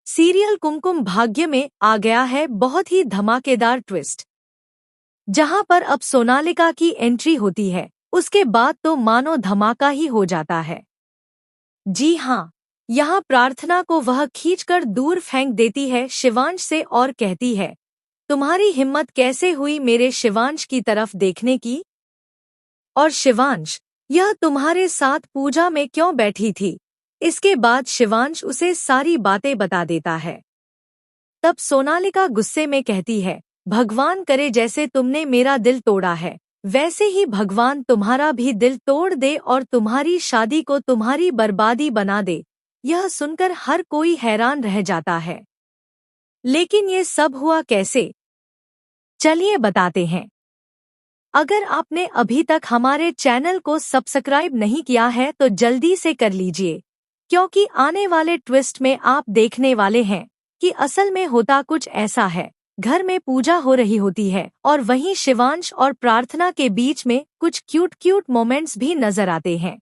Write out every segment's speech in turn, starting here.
Serial Kumkum Bhagya में आ गया है बहुत ही धमाकेदार ट्विस्ट, जहां पर अब सोनालिका की एंट्री होती है। उसके बाद तो मानो धमाका ही हो जाता है। जी हाँ, यहाँ प्रार्थना को वह खींचकर दूर फेंक देती है शिवांश से और कहती है, तुम्हारी हिम्मत कैसे हुई मेरे शिवांश की तरफ देखने की? और शिवांश, यह तुम्हारे साथ पूजा में क्यों बैठी थी? इसके बाद शिवांश उसे सारी बातें बता देता है। तब सोनालिका गुस्से में कहती है, भगवान करे जैसे तुमने मेरा दिल तोड़ा है, वैसे ही भगवान तुम्हारा भी दिल तोड़ दे और तुम्हारी शादी को तुम्हारी बर्बादी बना दे। यह सुनकर हर कोई हैरान रह जाता है। लेकिन ये सब हुआ कैसे? चलिए बताते हैं। अगर आपने अभी तक हमारे चैनल को सब्सक्राइब नहीं किया है तो जल्दी से कर लीजिए, क्योंकि आने वाले ट्विस्ट में आप देखने वाले हैं कि असल में होता कुछ ऐसा है। घर में पूजा हो रही होती है और वहीं शिवांश और प्रार्थना के बीच में कुछ क्यूट क्यूट मोमेंट्स भी नजर आते हैं।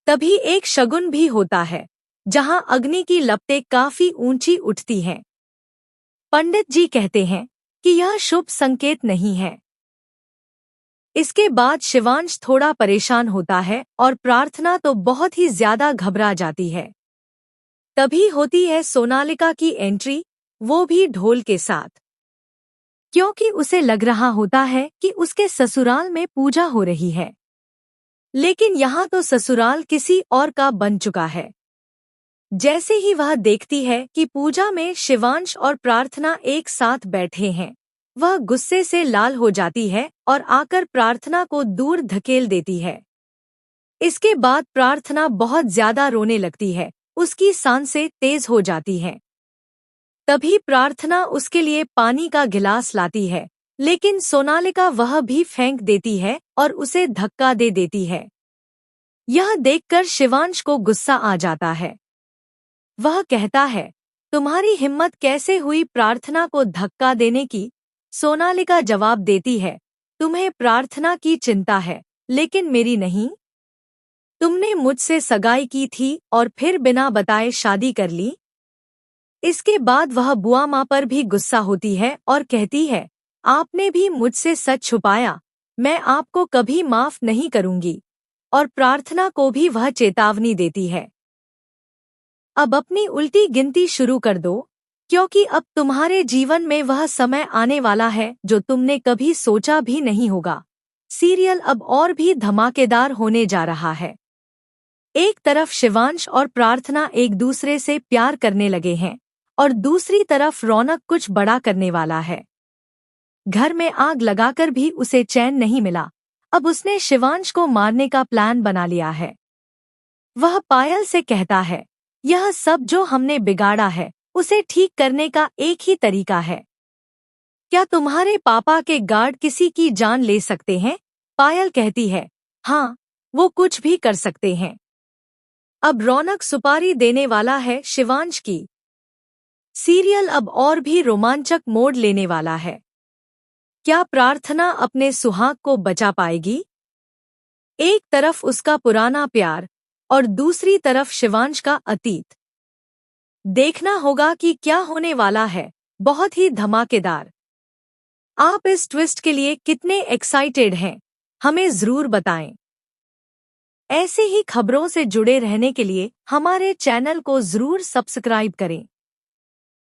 तभी एक शगुन भी होता है, जहां अग्नि की लपटें काफी ऊंची उठती हैं। पंडित जी कहते हैं कि यह शुभ संकेत नहीं है। इसके बाद शिवांश थोड़ा परेशान होता है और प्रार्थना तो बहुत ही ज्यादा घबरा जाती है। तभी होती है सोनालिका की एंट्री, वो भी ढोल के साथ, क्योंकि उसे लग रहा होता है कि उसके ससुराल में पूजा हो रही है। लेकिन यहाँ तो ससुराल किसी और का बन चुका है। जैसे ही वह देखती है कि पूजा में शिवांश और प्रार्थना एक साथ बैठे हैं, वह गुस्से से लाल हो जाती है और आकर प्रार्थना को दूर धकेल देती है। इसके बाद प्रार्थना बहुत ज्यादा रोने लगती है, उसकी सांसें तेज हो जाती हैं। तभी प्रार्थना उसके लिए पानी का गिलास लाती है, लेकिन सोनालिका वह भी फेंक देती है और उसे धक्का दे देती है। यह देखकर शिवांश को गुस्सा आ जाता है। वह कहता है, तुम्हारी हिम्मत कैसे हुई प्रार्थना को धक्का देने की? सोनालिका जवाब देती है, तुम्हें प्रार्थना की चिंता है, लेकिन मेरी नहीं। तुमने मुझसे सगाई की थी और फिर बिना बताए शादी कर ली। इसके बाद वह बुआ माँ पर भी गुस्सा होती है और कहती है, आपने भी मुझसे सच छुपाया, मैं आपको कभी माफ नहीं करूंगी। और प्रार्थना को भी वह चेतावनी देती है, अब अपनी उल्टी गिनती शुरू कर दो, क्योंकि अब तुम्हारे जीवन में वह समय आने वाला है जो तुमने कभी सोचा भी नहीं होगा। सीरियल अब और भी धमाकेदार होने जा रहा है। एक तरफ शिवांश और प्रार्थना एक दूसरे से प्यार करने लगे हैं और दूसरी तरफ रौनक कुछ बड़ा करने वाला है। घर में आग लगाकर भी उसे चैन नहीं मिला। अब उसने शिवांश को मारने का प्लान बना लिया है। वह पायल से कहता है, यह सब जो हमने बिगाड़ा है उसे ठीक करने का एक ही तरीका है। क्या तुम्हारे पापा के गार्ड किसी की जान ले सकते हैं? पायल कहती है, हाँ, वो कुछ भी कर सकते हैं। अब रौनक सुपारी देने वाला है शिवांश की। सीरियल अब और भी रोमांचक मोड़ लेने वाला है। क्या प्रार्थना अपने सुहाग को बचा पाएगी? एक तरफ उसका पुराना प्यार और दूसरी तरफ शिवांश का अतीत। देखना होगा कि क्या होने वाला है। बहुत ही धमाकेदार। आप इस ट्विस्ट के लिए कितने एक्साइटेड हैं, हमें जरूर बताएं। ऐसे ही खबरों से जुड़े रहने के लिए हमारे चैनल को जरूर सब्सक्राइब करें।